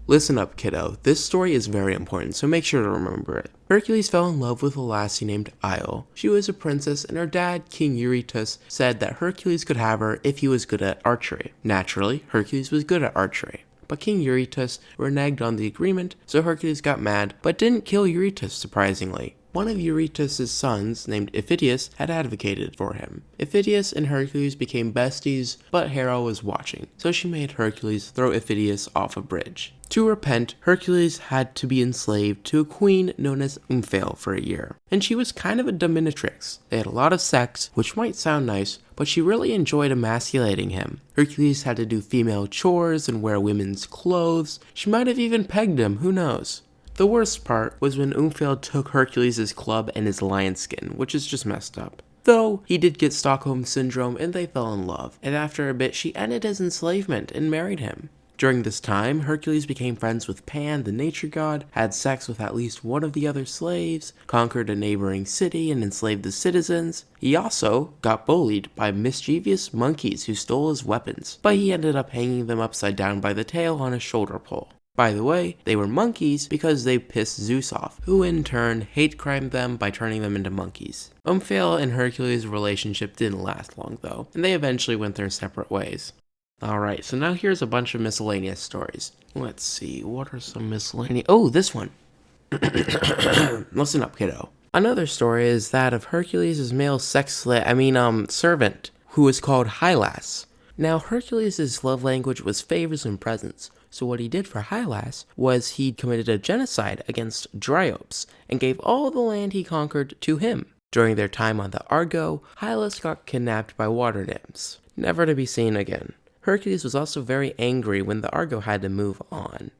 [SPEAKER 1] Listen up, kiddo. This story is very important, so make sure to remember it. Hercules fell in love with a lassie named Io. She was a princess, and her dad, King Eurytus, said that Hercules could have her if he was good at archery. Naturally, Hercules was good at archery. But King Eurytus reneged on the agreement, so Hercules got mad, but didn't kill Eurytus, surprisingly. One of Eurytus' sons, named Iphitus, had advocated for him. Iphitus and Hercules became besties, but Hera was watching, so she made Hercules throw Iphitus off a bridge. To repent, Hercules had to be enslaved to a queen known as Omphale for a year, and she was kind of a dominatrix. They had a lot of sex, which might sound nice, but she really enjoyed emasculating him. Hercules had to do female chores and wear women's clothes. She might have even pegged him, who knows? The worst part was when Omphale took Hercules' club and his lion skin, which is just messed up. Though, he did get Stockholm Syndrome and they fell in love, and after a bit she ended his enslavement and married him. During this time, Hercules became friends with Pan, the nature god, had sex with at least one of the other slaves, conquered a neighboring city and enslaved the citizens. He also got bullied by mischievous monkeys who stole his weapons, but he ended up hanging them upside down by the tail on a shoulder pole. By the way, they were monkeys because they pissed Zeus off, who in turn hate-crimed them by turning them into monkeys. Omphale and Hercules' relationship didn't last long though, and they eventually went their separate ways. Alright, so now here's a bunch of miscellaneous stories. Let's see, what are some miscellaneous— oh, this one! Listen up, kiddo. Another story is that of Hercules' male servant, who was called Hylas. Now, Hercules' love language was favors and presents, so what he did for Hylas was he committed a genocide against Dryops and gave all the land he conquered to him. During their time on the Argo, Hylas got kidnapped by water nymphs, never to be seen again. Hercules was also very angry when the Argo had to move on.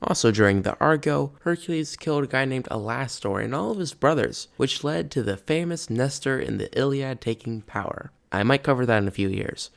[SPEAKER 1] Also during the Argo, Hercules killed a guy named Alastor and all of his brothers, which led to the famous Nestor in the Iliad taking power. I might cover that in a few years.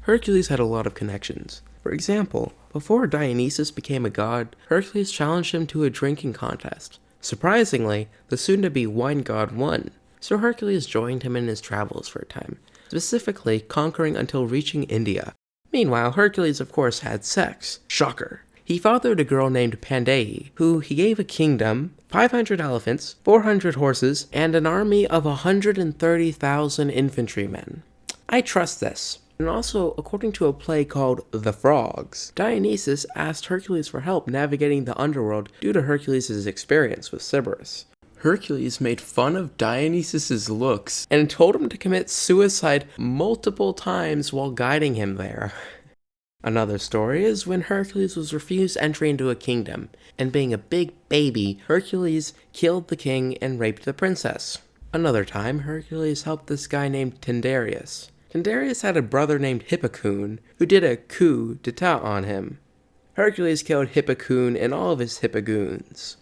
[SPEAKER 1] Hercules had a lot of connections. For example, before Dionysus became a god, Hercules challenged him to a drinking contest. Surprisingly, the soon-to-be wine god won, so Hercules joined him in his travels for a time, specifically conquering until reaching India. Meanwhile, Hercules of course had sex. Shocker. He fathered a girl named Pandae, who he gave a kingdom, 500 elephants, 400 horses, and an army of 130,000 infantrymen. I trust this. And also, according to a play called The Frogs, Dionysus asked Hercules for help navigating the underworld due to Hercules' experience with Cerberus. Hercules made fun of Dionysus' looks and told him to commit suicide multiple times while guiding him there. Another story is when Hercules was refused entry into a kingdom, and being a big baby, Hercules killed the king and raped the princess. Another time, Hercules helped this guy named Tyndareus. Tyndareus had a brother named Hippocoon, who did a coup d'etat on him. Hercules killed Hippocoon and all of his Hippogoons.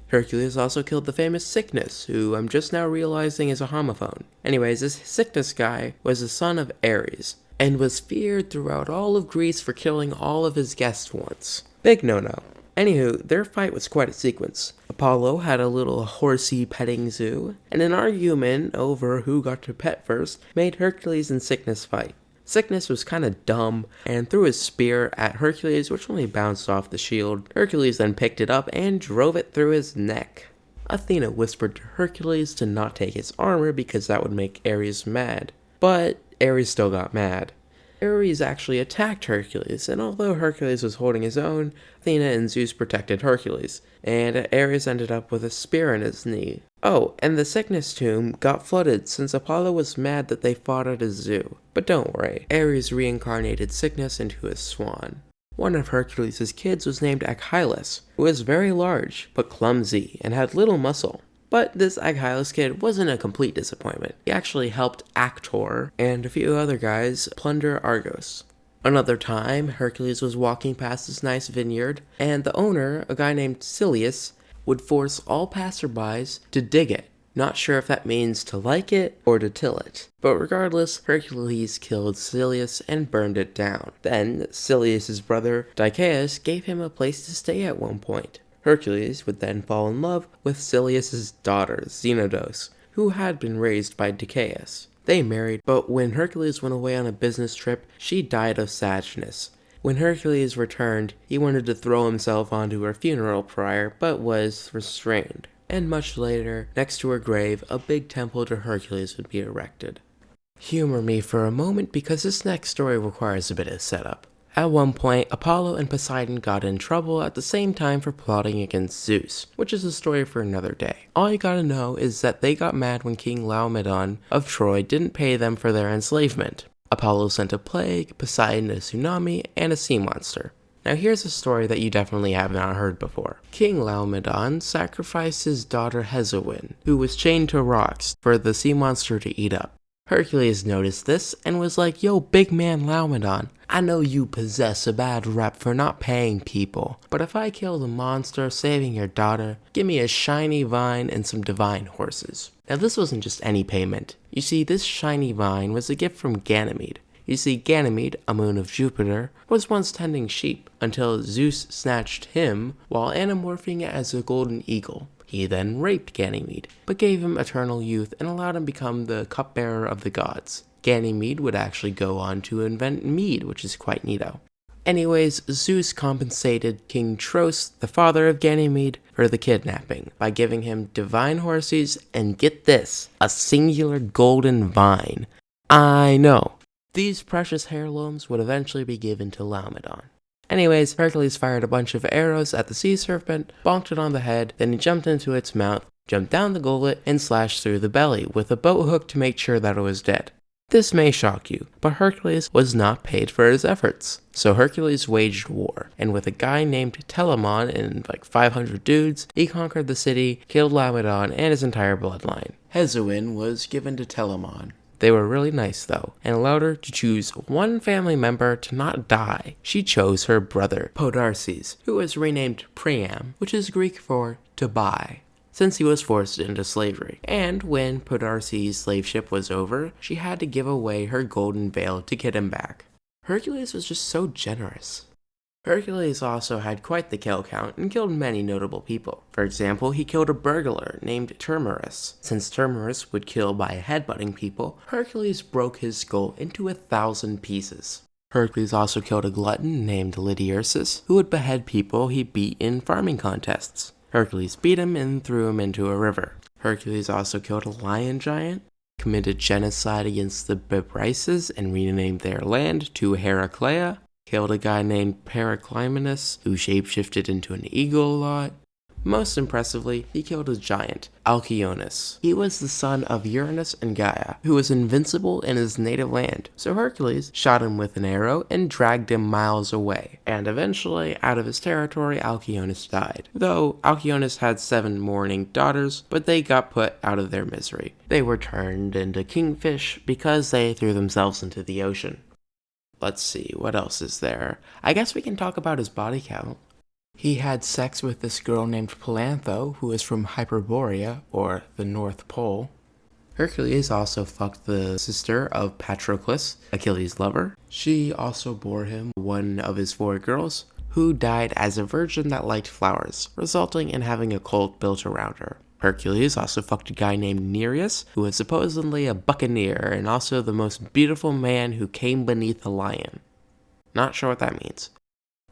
[SPEAKER 1] Hercules also killed the famous Sickness, who I'm just now realizing is a homophone. Anyways, this Sickness guy was the son of Ares, and was feared throughout all of Greece for killing all of his guests once. Big no-no. Anywho, their fight was quite a sequence. Apollo had a little horsey petting zoo, and an argument over who got to pet first made Hercules and Sickness fight. Sickness was kinda dumb, and threw his spear at Hercules, which only bounced off the shield. Hercules then picked it up and drove it through his neck. Athena whispered to Hercules to not take his armor because that would make Ares mad. But Ares still got mad. Ares actually attacked Hercules, and although Hercules was holding his own, Athena and Zeus protected Hercules, and Ares ended up with a spear in his knee. Oh, and the Sickness tomb got flooded since Apollo was mad that they fought at a zoo. But don't worry, Ares reincarnated Sickness into a swan. One of Hercules' kids was named Achilles, who was very large, but clumsy, and had little muscle. But this Achilles kid wasn't a complete disappointment. He actually helped Actor and a few other guys plunder Argos. Another time, Hercules was walking past this nice vineyard, and the owner, a guy named Cilius, would force all passerbys to dig it. Not sure if that means to like it or to till it. But regardless, Hercules killed Cilius and burned it down. Then, Cilius' brother Dicæus gave him a place to stay at one point. Hercules would then fall in love with Cilius' daughter, Xenodos, who had been raised by Dicæus. They married, but when Hercules went away on a business trip, she died of sadness. When Hercules returned, he wanted to throw himself onto her funeral pyre, but was restrained. And much later, next to her grave, a big temple to Hercules would be erected. Humor me for a moment because this next story requires a bit of setup. At one point, Apollo and Poseidon got in trouble at the same time for plotting against Zeus, which is a story for another day. All you gotta know is that they got mad when King Laomedon of Troy didn't pay them for their enslavement. Apollo sent a plague, Poseidon a tsunami, and a sea monster. Now here's a story that you definitely have not heard before. King Laomedon sacrificed his daughter Hesione, who was chained to rocks, for the sea monster to eat up. Hercules noticed this and was like, "Yo, big man Laomedon, I know you possess a bad rep for not paying people, but if I kill the monster saving your daughter, give me a shiny vine and some divine horses." Now this wasn't just any payment. You see, this shiny vine was a gift from Ganymede. You see, Ganymede, a moon of Jupiter, was once tending sheep until Zeus snatched him while anamorphing as a golden eagle. He then raped Ganymede, but gave him eternal youth and allowed him to become the cupbearer of the gods. Ganymede would actually go on to invent mead, which is quite neato. Anyways, Zeus compensated King Tros, the father of Ganymede, for the kidnapping by giving him divine horses and, get this, a singular golden vine. I know. These precious heirlooms would eventually be given to Laomedon. Anyways, Hercules fired a bunch of arrows at the sea serpent, bonked it on the head, then he jumped into its mouth, jumped down the gullet, and slashed through the belly with a boat hook to make sure that it was dead. This may shock you, but Hercules was not paid for his efforts. So Hercules waged war, and with a guy named Telamon and like 500 dudes, he conquered the city, killed Laomedon and his entire bloodline. Hesione was given to Telamon. They were really nice though, and allowed her to choose one family member to not die. She chose her brother, Podarces, who was renamed Priam, which is Greek for to buy, since he was forced into slavery. And when Podarces' slave ship was over, she had to give away her golden veil to get him back. Hercules was just so generous. Hercules also had quite the kill count and killed many notable people. For example, he killed a burglar named Termerus. Since Termerus would kill by headbutting people, Hercules broke his skull into 1,000 pieces. Hercules also killed a glutton named Lydiursus, who would behead people he beat in farming contests. Hercules beat him and threw him into a river. Hercules also killed a lion giant, committed genocide against the Bebryces and renamed their land to Heraclea, killed a guy named Periclymenus, who shapeshifted into an eagle a lot. Most impressively, he killed a giant, Alcyoneus. He was the son of Uranus and Gaia, who was invincible in his native land, so Hercules shot him with an arrow and dragged him miles away, and eventually, out of his territory, Alcyoneus died. Though Alcyoneus had 7 mourning daughters, but they got put out of their misery. They were turned into kingfish because they threw themselves into the ocean. Let's see, what else is there? I guess we can talk about his body count. He had sex with this girl named Pelantho, who is from Hyperborea, or the North Pole. Hercules also fucked the sister of Patroclus, Achilles' lover. She also bore him one of his 4 girls, who died as a virgin that liked flowers, resulting in having a cult built around her. Hercules also fucked a guy named Nereus, who was supposedly a buccaneer and also the most beautiful man who came beneath a lion. Not sure what that means.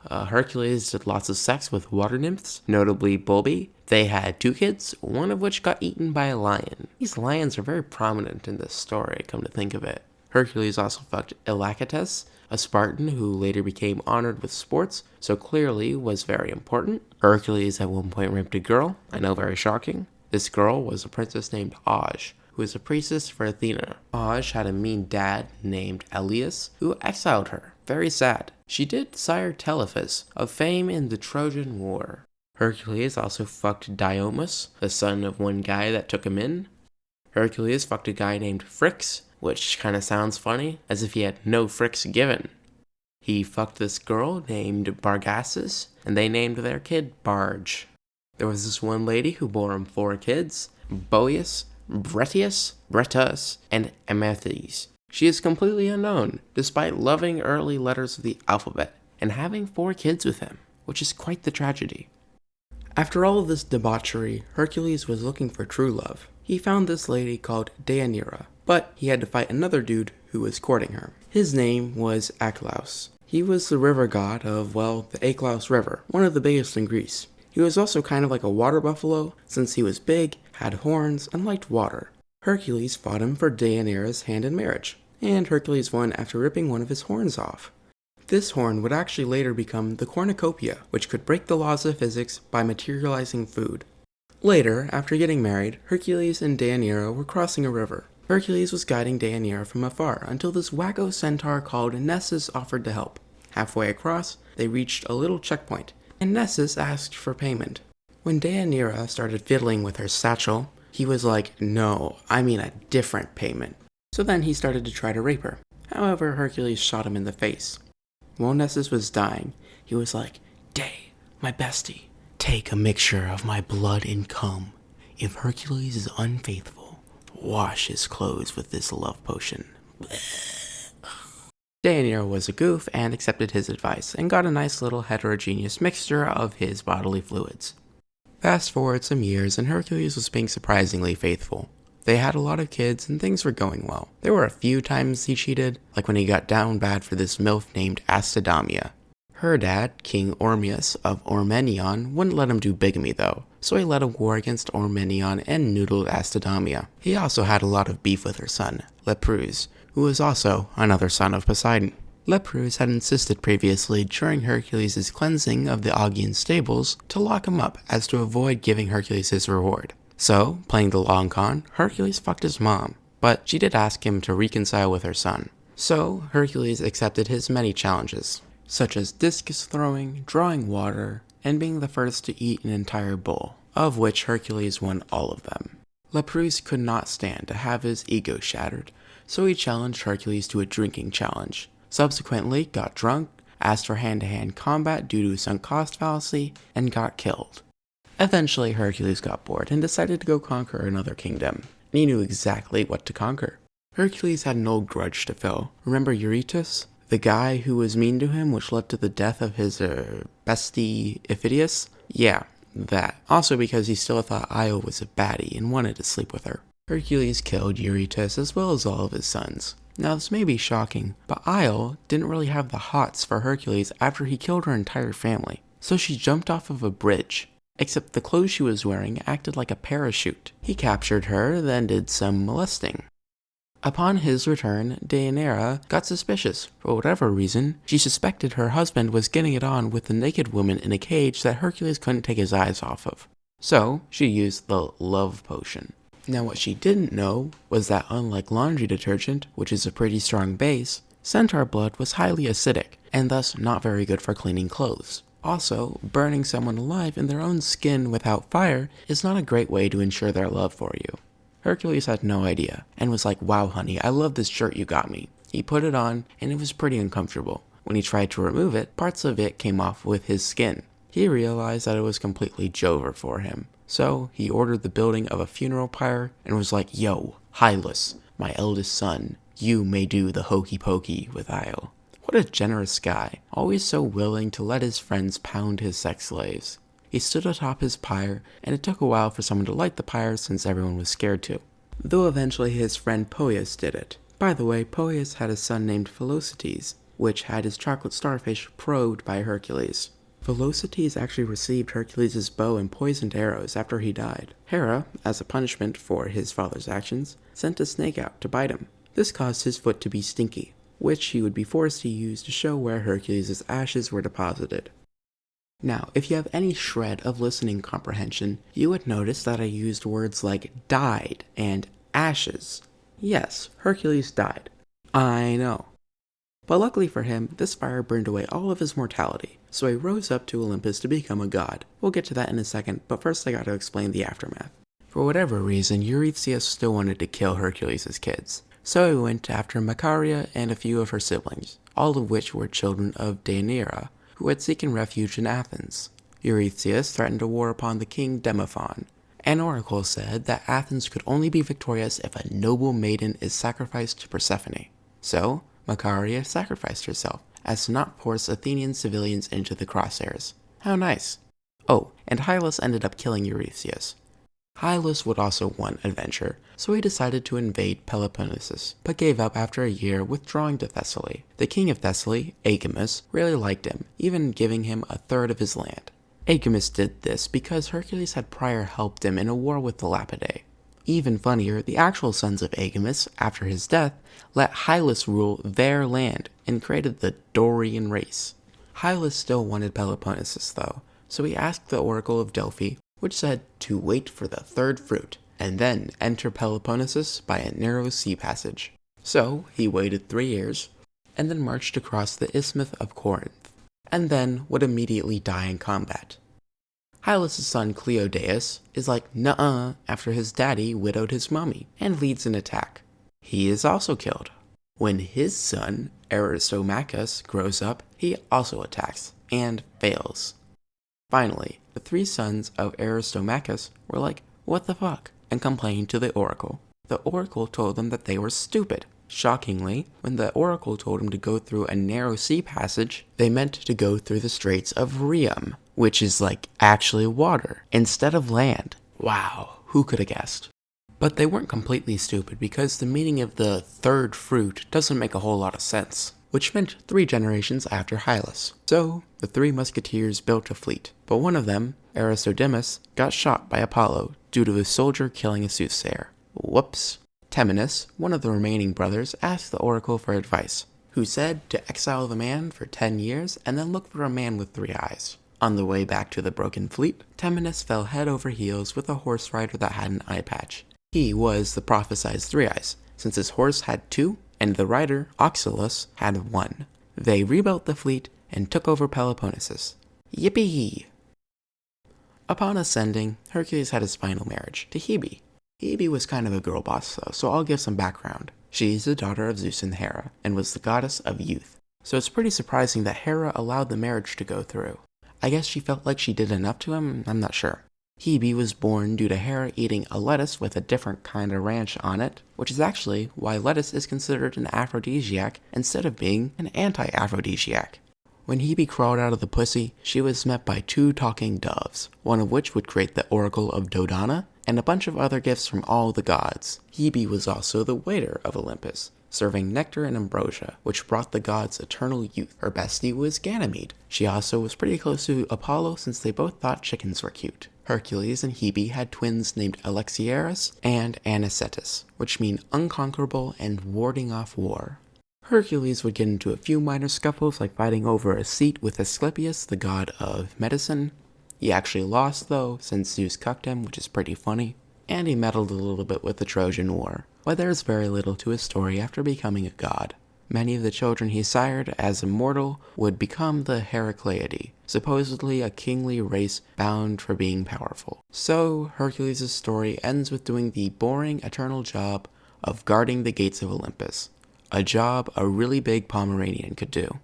[SPEAKER 1] Hercules did lots of sex with water nymphs, notably Bulbi. They had 2 kids, one of which got eaten by a lion. These lions are very prominent in this story, come to think of it. Hercules also fucked Elacatus, a Spartan who later became honored with sports, so clearly was very important. Hercules at one point raped a girl, I know, very shocking. This girl was a princess named Aj, who was a priestess for Athena. Aj had a mean dad named Elias, who exiled her. Very sad. She did sire Telephus, of fame in the Trojan War. Hercules also fucked Diomus, the son of one guy that took him in. Hercules fucked a guy named Phrix, which kinda sounds funny, as if he had no fricks given. He fucked this girl named Bargassus, and they named their kid Barge. There was this one lady who bore him 4 kids, Boeus, Bretius, Bretus, and Amethes. She is completely unknown, despite loving early letters of the alphabet, and having 4 kids with him, which is quite the tragedy. After all of this debauchery, Hercules was looking for true love. He found this lady called Deianira, but he had to fight another dude who was courting her. His name was Aclaus. He was the river god of, well, the Aclaus River, one of the biggest in Greece. He was also kind of like a water buffalo, since he was big, had horns, and liked water. Hercules fought him for Deianira's hand in marriage, and Hercules won after ripping one of his horns off. This horn would actually later become the cornucopia, which could break the laws of physics by materializing food. Later, after getting married, Hercules and Deianira were crossing a river. Hercules was guiding Deianira from afar until this wacko centaur called Nessus offered to help. Halfway across, they reached a little checkpoint, and Nessus asked for payment. When Deianira started fiddling with her satchel, he was like, "No, I mean a different payment." So then he started to try to rape her. However, Hercules shot him in the face. While Nessus was dying, he was like, "Day, my bestie, take a mixture of my blood and cum. If Hercules is unfaithful, wash his clothes with this love potion." Deianira was a goof and accepted his advice, and got a nice little heterogeneous mixture of his bodily fluids. Fast forward some years, and Hercules was being surprisingly faithful. They had a lot of kids, and things were going well. There were a few times he cheated, like when he got down bad for this MILF named Astidamia. Her dad, King Ormuz of Ormenion, wouldn't let him do bigamy though, so he led a war against Ormenion and noodled Astidamia. He also had a lot of beef with her son, Leprus, who was also another son of Poseidon. Leprus had insisted previously during Hercules' cleansing of the Augean stables to lock him up as to avoid giving Hercules his reward. So, playing the long con, Hercules fucked his mom, but she did ask him to reconcile with her son. So, Hercules accepted his many challenges, such as discus throwing, drawing water, and being the first to eat an entire bull, of which Hercules won all of them. Leprus could not stand to have his ego shattered, so he challenged Hercules to a drinking challenge. Subsequently, got drunk, asked for hand-to-hand combat due to sunk cost fallacy, and got killed. Eventually, Hercules got bored and decided to go conquer another kingdom. And he knew exactly what to conquer. Hercules had an old grudge to fill. Remember Eurytus? The guy who was mean to him, which led to the death of his bestie Iphidius? Yeah, that. Also because he still thought Io was a baddie and wanted to sleep with her. Hercules killed Eurytus as well as all of his sons. Now this may be shocking, but Io didn't really have the hots for Hercules after he killed her entire family. So she jumped off of a bridge. Except the clothes she was wearing acted like a parachute. He captured her, then did some molesting. Upon his return, Deianira got suspicious. For whatever reason, she suspected her husband was getting it on with the naked woman in a cage that Hercules couldn't take his eyes off of. So, she used the love potion. Now what she didn't know was that unlike laundry detergent, which is a pretty strong base, centaur blood was highly acidic, and thus not very good for cleaning clothes. Also, burning someone alive in their own skin without fire is not a great way to ensure their love for you. Hercules had no idea, and was like, "Wow honey, I love this shirt you got me." He put it on, and it was pretty uncomfortable. When he tried to remove it, parts of it came off with his skin. He realized that it was completely Joever for him. So, he ordered the building of a funeral pyre, and was like, "Yo, Hylas, my eldest son, you may do the hokey pokey with Io." What a generous guy, always so willing to let his friends pound his sex slaves. He stood atop his pyre, and it took a while for someone to light the pyre since everyone was scared to. Though eventually his friend Poeas did it. By the way, Poeas had a son named Philoctetes, which had his chocolate starfish probed by Hercules. Philoctetes actually received Hercules' bow and poisoned arrows after he died. Hera, as a punishment for his father's actions, sent a snake out to bite him. This caused his foot to be stinky, which he would be forced to use to show where Hercules' ashes were deposited. Now, if you have any shred of listening comprehension, you would notice that I used words like died and ashes. Yes, Hercules died. I know. But luckily for him, this fire burned away all of his mortality, so he rose up to Olympus to become a god. We'll get to that in a second, but first I gotta explain the aftermath. For whatever reason, Eurystheus still wanted to kill Hercules' kids. So he went after Macaria and a few of her siblings, all of which were children of Deianira, who had taken refuge in Athens. Eurystheus threatened a war upon the king Demophon. An oracle said that Athens could only be victorious if a noble maiden is sacrificed to Persephone. So, Macaria sacrificed herself, as to not force Athenian civilians into the crosshairs. How nice. Oh, and Hylas ended up killing Eurystheus. Hylas would also want adventure, so he decided to invade Peloponnesus, but gave up after a year, withdrawing to Thessaly. The king of Thessaly, Aegimus, really liked him, even giving him a third of his land. Aegimus did this because Hercules had prior helped him in a war with the Lapidae. Even funnier, the actual sons of Aegimus, after his death, let Hylas rule their land and created the Dorian race. Hylas still wanted Peloponnesus though, so he asked the oracle of Delphi, which said to wait for the third fruit, and then enter Peloponnesus by a narrow sea passage. So he waited 3 years, and then marched across the Isthmus of Corinth, and then would immediately die in combat. Hylas' son Cleodaeus is like nuh-uh after his daddy widowed his mommy, and leads an attack. He is also killed. When his son, Aristomachus, grows up, he also attacks, and fails. Finally, the 3 sons of Aristomachus were like, "What the fuck?" and complained to the oracle. The oracle told them that they were stupid. Shockingly, when the oracle told them to go through a narrow sea passage, they meant to go through the Straits of Rheum, which is like actually water, instead of land. Wow, who could have guessed? But they weren't completely stupid because the meaning of the third fruit doesn't make a whole lot of sense, which meant 3 generations after Hylas. So, the 3 musketeers built a fleet, but one of them, Aristodemus, got shot by Apollo due to a soldier killing a soothsayer. Whoops. Temenus, one of the remaining brothers, asked the oracle for advice, who said to exile the man for 10 years and then look for a man with 3 eyes. On the way back to the broken fleet, Temenus fell head over heels with a horse rider that had an eye patch. He was the prophesied 3 eyes, since his horse had 2, and the rider, Oxylus, had 1. They rebuilt the fleet and took over Peloponnesus. Yippee! Upon ascending, Hercules had his final marriage to Hebe. Hebe was kind of a girl boss though, so I'll give some background. She's the daughter of Zeus and Hera, and was the goddess of youth. So it's pretty surprising that Hera allowed the marriage to go through. I guess she felt like she did enough to him, I'm not sure. Hebe was born due to Hera eating a lettuce with a different kind of ranch on it, which is actually why lettuce is considered an aphrodisiac instead of being an anti-aphrodisiac. When Hebe crawled out of the pussy, she was met by 2 talking doves, one of which would create the Oracle of Dodona, and a bunch of other gifts from all the gods. Hebe was also the waiter of Olympus, serving nectar and ambrosia, which brought the gods eternal youth. Her bestie was Ganymede. She also was pretty close to Apollo since they both thought chickens were cute. Hercules and Hebe had twins named Alexiaris and Anicetus, which mean unconquerable and warding off war. Hercules would get into a few minor scuffles like fighting over a seat with Asclepius, the god of medicine. He actually lost though, since Zeus cucked him, which is pretty funny. And he meddled a little bit with the Trojan War, but there's very little to his story after becoming a god. Many of the children he sired as a mortal would become the Heracleidae, supposedly a kingly race bound for being powerful. So Hercules' story ends with doing the boring eternal job of guarding the gates of Olympus, a job a really big Pomeranian could do.